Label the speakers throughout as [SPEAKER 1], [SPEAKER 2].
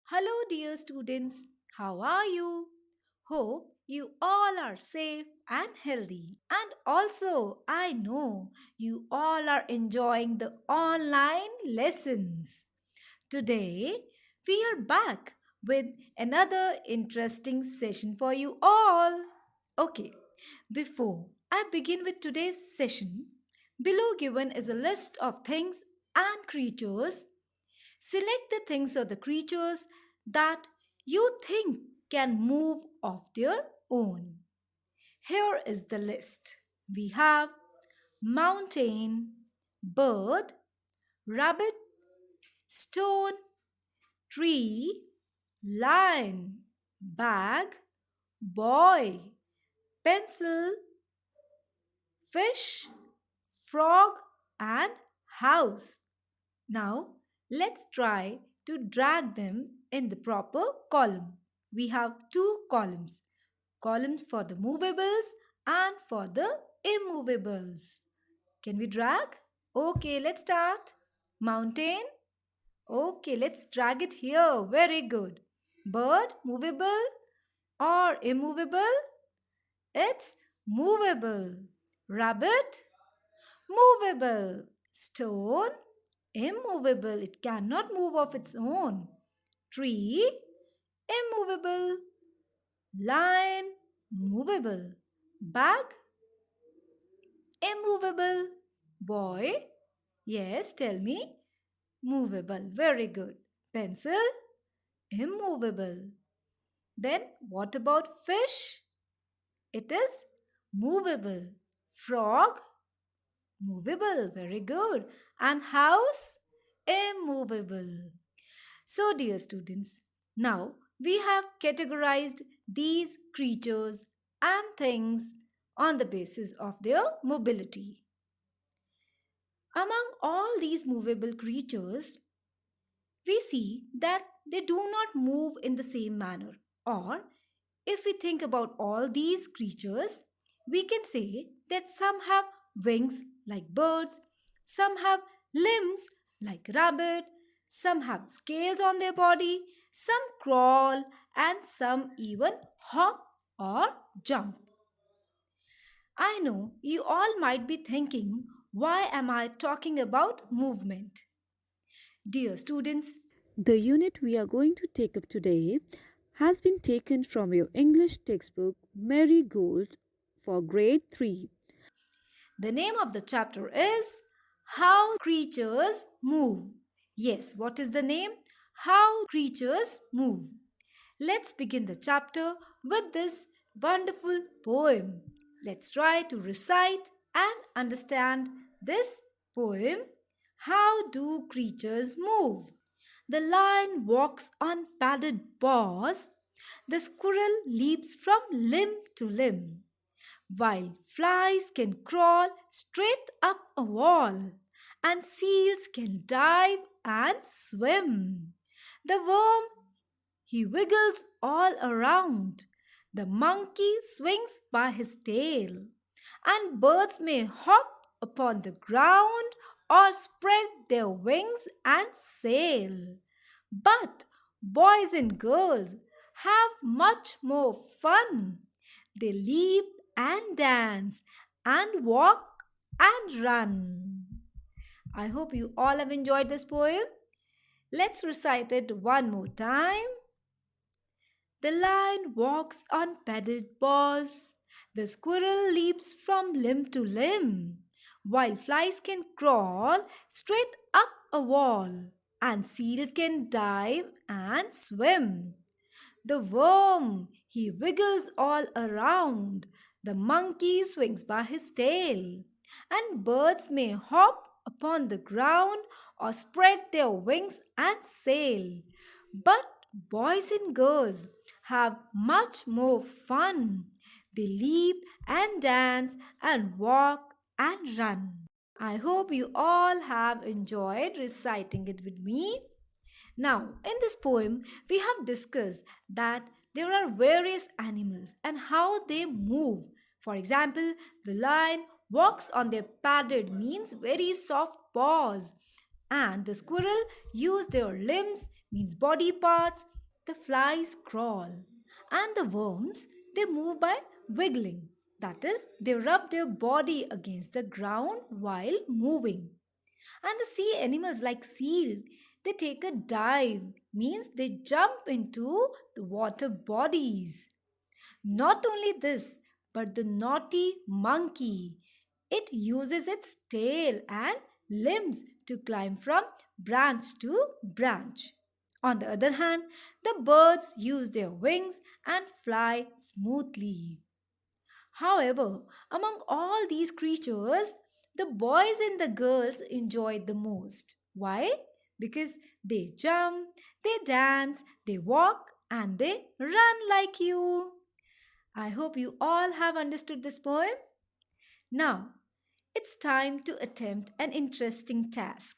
[SPEAKER 1] Hello, dear students. How are you? Hope you all are safe and healthy. And also, I know you all are enjoying the online lessons. Today, we are back with another interesting session for you all. Okay, before I begin with today's session, below given is a list of things and creatures. Select the things or the creatures that you think can move of their own. Here is the list. We have mountain, bird, rabbit, stone, tree, lion, bag, boy, pencil, fish, frog, and house. Now, let's try to drag them in the proper column. We have two columns for the movables and for the immovables. Can we drag? Okay, let's start. Mountain. Okay, let's drag it here. Very good. Bird, movable or immovable? It's movable. Rabbit, movable. Stone, immovable. It cannot move of its own. Tree, immovable. Lion, movable. Bag, immovable. Boy, yes, tell me. Movable. Very good. Pencil, immovable. Then what about fish? It is movable. Frog, movable. Very good. And house, immovable. So, dear students, now we have categorized these creatures and things on the basis of their mobility. Among all these movable creatures, we see that they do not move in the same manner. Or, if we think about all these creatures, we can say that some have wings like birds, some have limbs like rabbit, some have scales on their body, some crawl, and some even hop or jump. I know you all might be thinking, why am I talking about movement? Dear students,
[SPEAKER 2] The unit we are going to take up today has been taken from your English textbook Marigold for grade 3.
[SPEAKER 1] the name of the chapter is How Creatures Move. Yes, what is the name? How Creatures Move. Let's begin the chapter with this wonderful poem. Let's try to recite and understand this poem. How do creatures move? The lion walks on padded paws. The squirrel leaps from limb to limb, while flies can crawl straight up a wall, and seals can dive and swim. The worm, he wiggles all around. The monkey swings by his tail, and birds may hop upon the ground or spread their wings and sail. But boys and girls have much more fun. They leap and dance and walk and run. I hope you all have enjoyed this poem. Let's recite it one more time. The lion walks on padded paws. The squirrel leaps from limb to limb, while flies can crawl straight up a wall, and seals can dive and swim. The worm, he wiggles all around. The monkey swings by his tail. And birds may hop upon the ground or spread their wings and sail. But boys and girls have much more fun. They leap and dance and walk and run. I hope you all have enjoyed reciting it with me. Now, in this poem, we have discussed that there are various animals and how they move. For example, the lion walks on their padded means very soft paws, and the squirrel use their limbs means body parts, The flies crawl, and the worms they move by wiggling. That is, they rub their body against the ground while moving. And the sea animals like seal, they take a dive, means they jump into the water bodies. Not only this, but the naughty monkey. It uses its tail and limbs to climb from branch to branch. On the other hand, the birds use their wings and fly smoothly. However, among all these creatures, the boys and the girls enjoy the most. Why? Because they jump, they dance, they walk, and they run like you. I hope you all have understood this poem. Now, it's time to attempt an interesting task.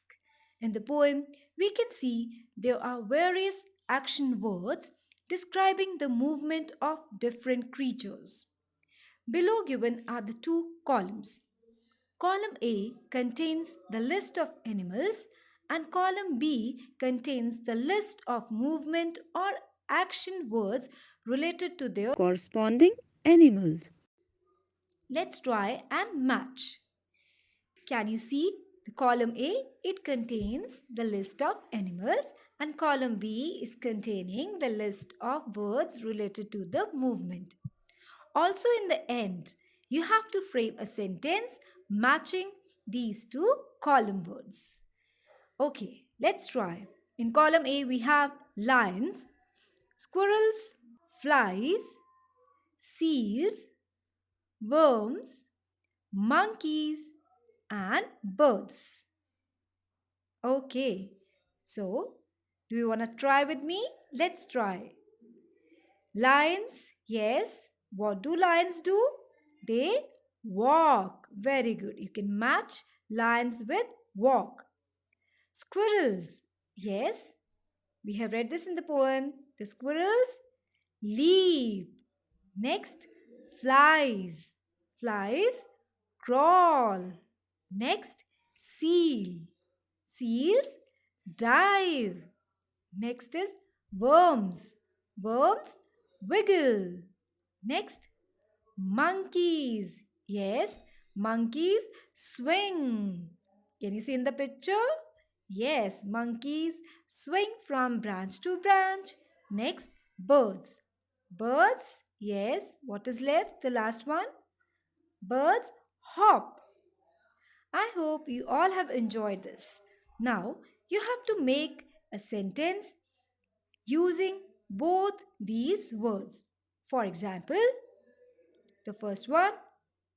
[SPEAKER 1] In the poem, we can see there are various action words describing the movement of different creatures. Below given are the two columns. Column A contains the list of animals and column B contains the list of movement or action words related to their.
[SPEAKER 2] corresponding animals.
[SPEAKER 1] Let's try and match. Can you see the column A? It contains the list of animals and column B is containing the list of words related to the movement. Also in the end, you have to frame a sentence matching these two column words. Okay, let's try. In column A we have lions, squirrels, flies, seals, worms, monkeys, and birds. Okay, so do you want to try with me? Let's try. Lions, yes. What do lions do? They walk. Very good. You can match lions with walk. Squirrels, yes. We have read this in the poem. The squirrels leap. Next, flies. Flies crawl. Next, seal. Seals dive. Next is worms. Worms wiggle. Next, monkeys. Yes, monkeys swing. Can you see in the picture? Yes, monkeys swing from branch to branch. Next, birds. Birds, yes. What is left? The last one. Birds hop. I hope you all have enjoyed this. Now, you have to make a sentence using both these words. For example, the first one.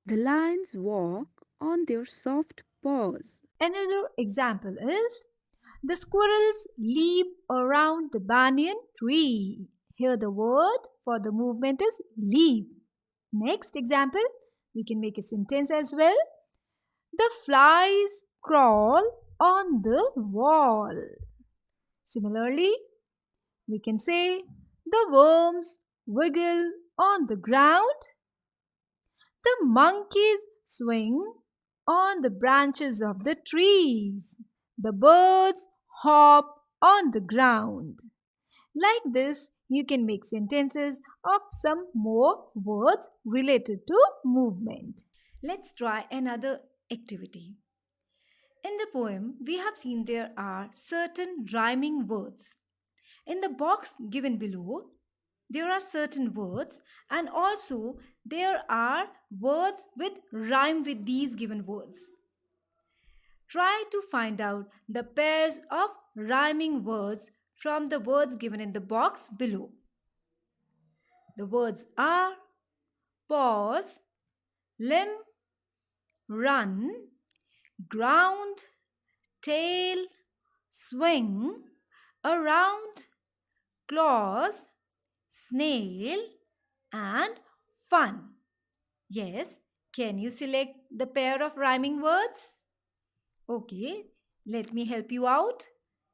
[SPEAKER 2] The lions walk on their soft paws.
[SPEAKER 1] Another example is the squirrels leap around the banyan tree. Here the word for the movement is leap. Next example, we can make a sentence as well. The flies crawl on the wall. Similarly, we can say the worms wiggle on the ground. The monkeys swing on the branches of the trees. The birds hop on the ground. Like this, you can make sentences of some more words related to movement. Let's try another activity. In the poem, we have seen there are certain rhyming words. In the box given below, there are certain words and also there are words with rhyme with these given words. Try to find out the pairs of rhyming words from the words given in the box below. The words are pause, limb, run, ground, tail, swing, around, claws, snail, and fun. Yes, can you select the pair of rhyming words? Okay, let me help you out.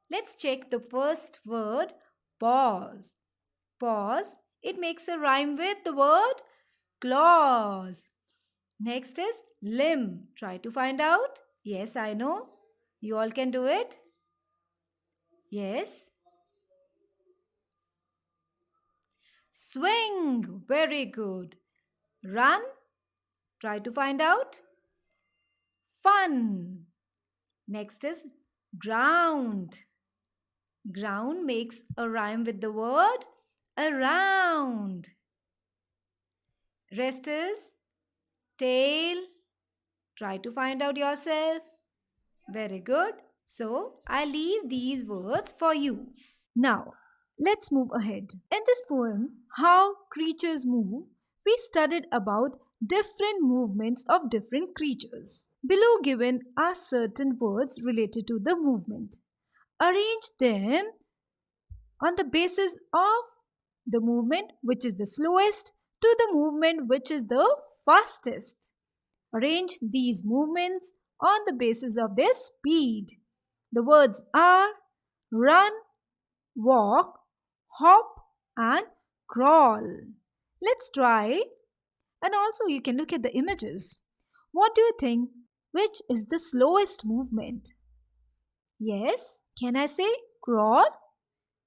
[SPEAKER 1] Let's check the first word, pause. Pause, it makes a rhyme with the word claws. Next is limb. Try to find out. Yes, I know. You all can do it. Yes. Swing. Very good. Run. Try to find out. Fun. Next is ground. Ground makes a rhyme with the word around. Rest is tail. Try to find out yourself. Very good. So, I leave these words for you. Now, let's move ahead. In this poem, How Creatures Move, we studied about different movements of different creatures. Below given are certain words related to the movement. Arrange them on the basis of the movement which is the slowest to the movement which is the fastest. Arrange these movements on the basis of their speed. The words are run, walk, hop, and crawl. Let's try, and also you can look at the images. What do you think? Which is the slowest movement? Yes, can I say crawl?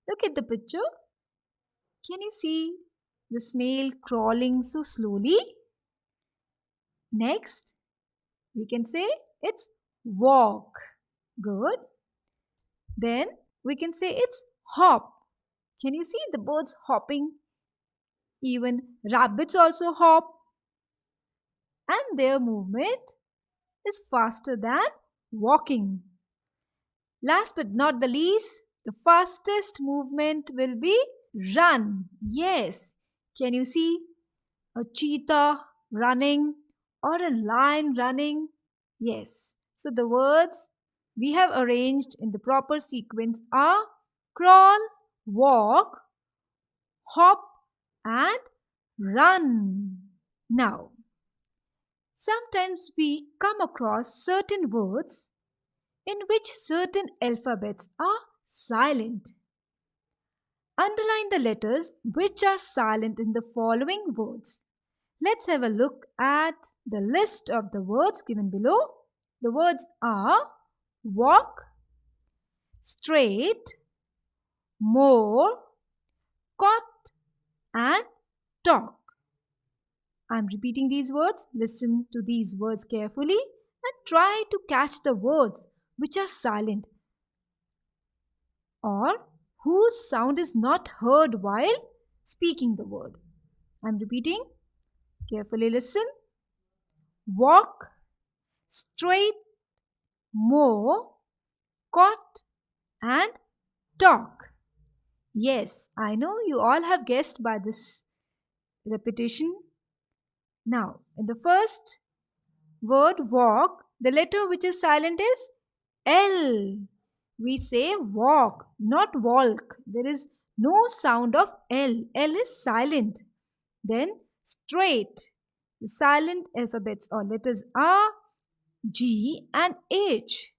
[SPEAKER 1] Look at the picture. Can you see the snail crawling so slowly? Next, we can say it's walk. Good. Then we can say it's hop. Can you see the birds hopping? Even rabbits also hop, and their movement is faster than walking. Last but not the least, the fastest movement will be run. Yes. Can you see a cheetah running or a lion running? Yes. So the words we have arranged in the proper sequence are crawl, walk, hop, and run. Now, sometimes we come across certain words in which certain alphabets are silent. Underline the letters which are silent in the following words. Let's have a look at the list of the words given below. The words are walk, straight, more, cot, and talk. I'm repeating these words. Listen to these words carefully and try to catch the words which are silent or whose sound is not heard while speaking the word. I'm repeating. Carefully listen. Walk, straight, more, cot, and talk. Yes, I know you all have guessed by this repetition. Now, in the first word walk, the letter which is silent is L. We say walk, not walk. There is no sound of L. L is silent. Then straight. The silent alphabets or letters are G and H.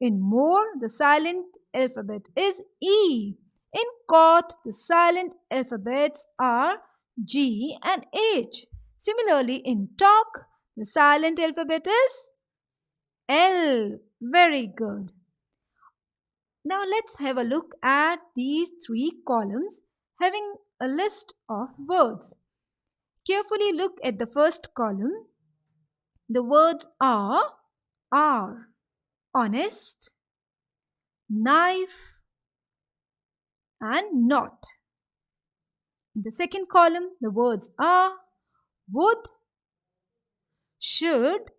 [SPEAKER 1] In more, the silent alphabet is E. In cot, the silent alphabets are G and H. Similarly, in talk, the silent alphabet is L. Very good. Now let's have a look at these three columns having a list of words. Carefully look at the first column. The words are honest, knife, and not. In the second column, the words are would, should,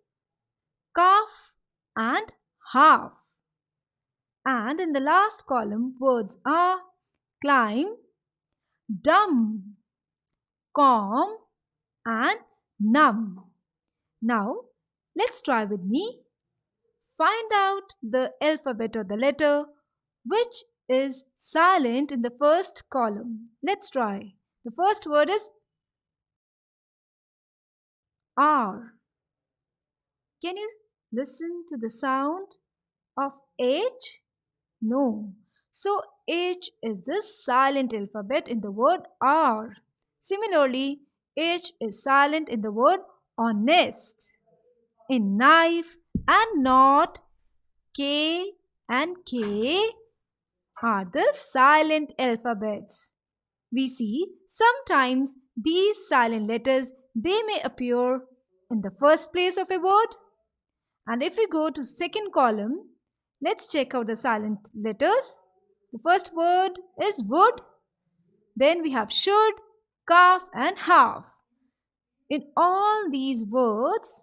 [SPEAKER 1] calf, and half. And in the last column, words are climb, dumb, calm, and numb. Now, let's try with me. Find out the alphabet or the letter which is silent in the first column. Let's try. The first word is R. Can you listen to the sound of H? No. So H is the silent alphabet in the word R. Similarly, H is silent in the word honest. In knife and not, K and K are the silent alphabets. we see sometimes these silent letters they may appear in the first place of a word. And if we go to second column, let's check out the silent letters. The first word is would, then we have should, calf and half. In all these words,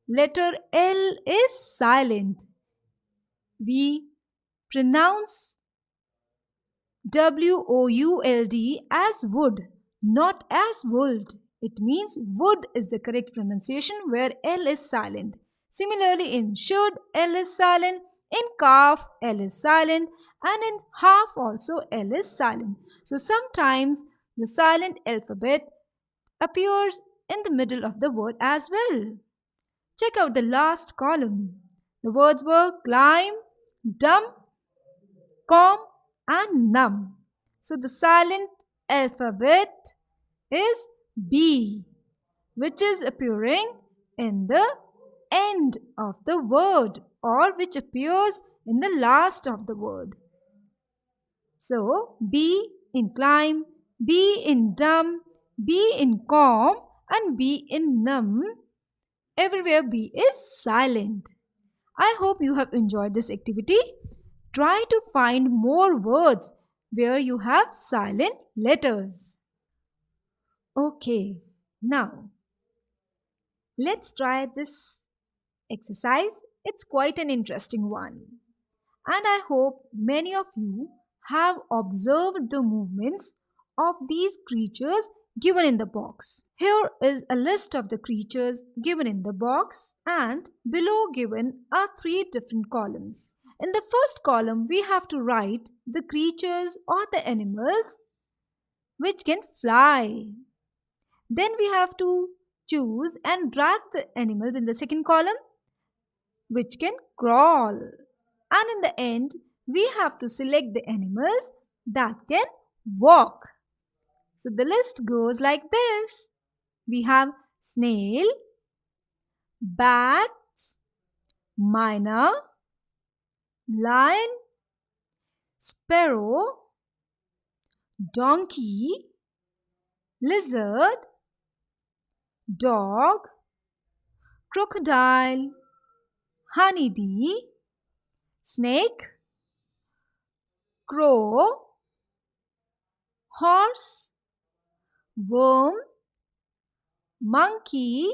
[SPEAKER 1] letter L is silent. We pronounce WOULD as would, not as would. It means would is the correct pronunciation where L is silent. Similarly, in should, L is silent. In calf, L is silent. And in half also, L is silent. So sometimes the silent alphabet appears in the middle of the word as well. Check out the last column. The words were climb, dumb, calm, and numb. So the silent alphabet is B, which is appearing in the end of the word or which appears in the last of the word. So B in climb, B in dumb, B in calm, and B in numb. Everywhere B is silent. I hope you have enjoyed this activity. Try to find more words where you have silent letters. Okay, now let's try this exercise. It's quite an interesting one. And I hope many of you have observed the movements of these creatures given in the box. Here is a list of the creatures given in the box, and below given are three different columns. In the first column, we have to write the creatures or the animals which can fly. Then we have to choose and drag the animals in the second column which can crawl. And in the end, we have to select the animals that can walk. So the list goes like this. We have snail, bats, myna, lion, sparrow, donkey, lizard, dog, crocodile, honeybee, snake, crow, horse, worm, monkey,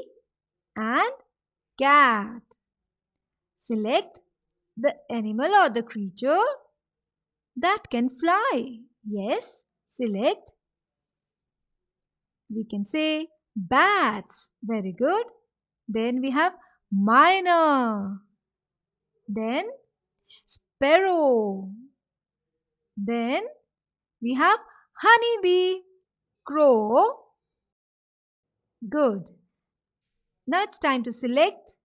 [SPEAKER 1] and cat. Select the animal or the creature that can fly. Yes, select. We can say bats. Very good. Then we have myna. Then sparrow. Then we have honeybee, crow. Good. Now it's time to select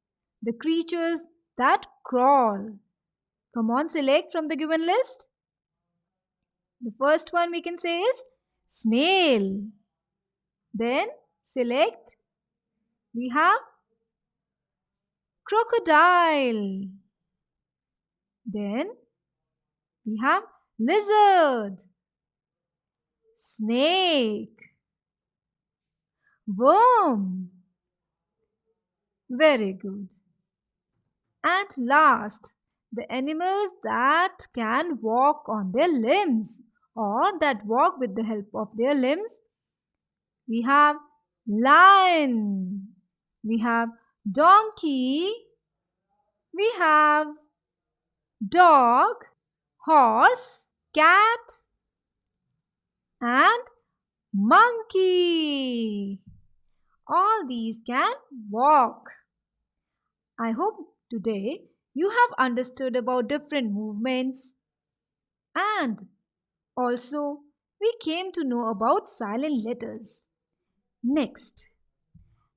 [SPEAKER 1] the creatures that crawl. Come on, select from the given list. The first one we can say is snail. Then select. We have crocodile. Then we have lizard, snake, worm. Very good. And last, the animals that can walk on their limbs or that walk with the help of their limbs. We have lion, we have donkey, we have dog, horse, cat, and monkey. All these can walk. I hope today you have understood about different movements, and also we came to know about silent letters. Next,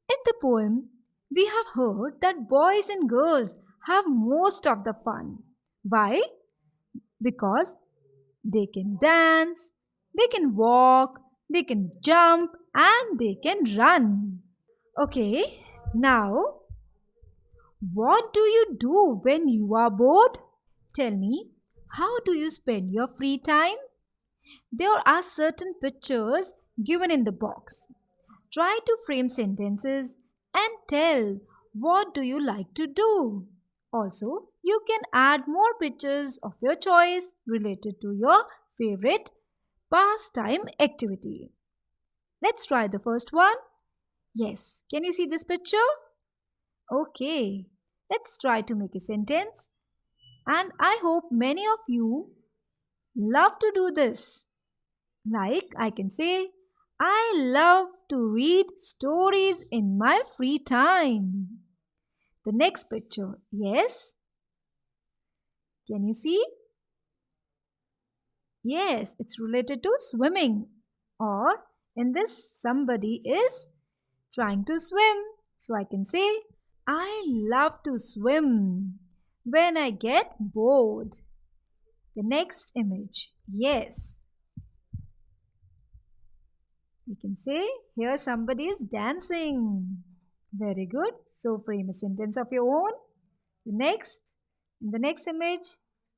[SPEAKER 1] in the poem, we have heard that boys and girls have most of the fun. Why? Because they can dance, they can walk, they can jump, and they can run. Okay, now what do you do when you are bored? Tell me, how do you spend your free time? There are certain pictures given in the box. Try to frame sentences and tell what do you like to do. Also, you can add more pictures of your choice related to your favorite pastime activity. Let's try the first one. Yes, can you see this picture? Okay, let's try to make a sentence. And I hope many of you love to do this. Like I can say, I love to read stories in my free time. The next picture, yes, can you see? Yes, it's related to swimming. Or in this, somebody is trying to swim. So I can say, I love to swim when I get bored. The next image, yes, we can say, here somebody is dancing. Very good. So frame a sentence of your own. In the next image,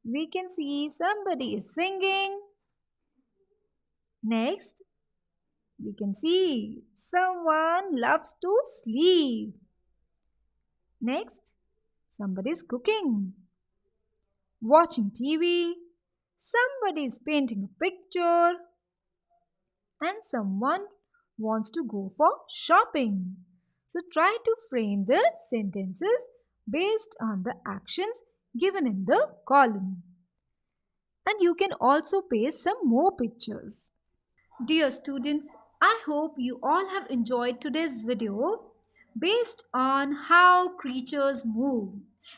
[SPEAKER 1] we can see somebody is singing. Next, we can see someone loves to sleep. Next, somebody is cooking, watching TV, somebody is painting a picture, and someone wants to go for shopping. So try to frame the sentences based on the actions given in the column. And you can also paste some more pictures. Dear students, I hope you all have enjoyed today's video based on how creatures move.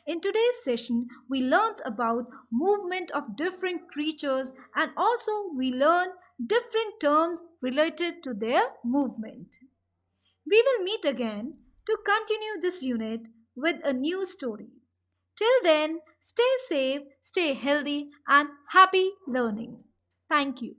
[SPEAKER 1] In today's session, we learned about movement of different creatures and also we learned different terms related to their movement. We will meet again to continue this unit with a new story. Till then, stay safe, stay healthy, and happy learning. Thank you.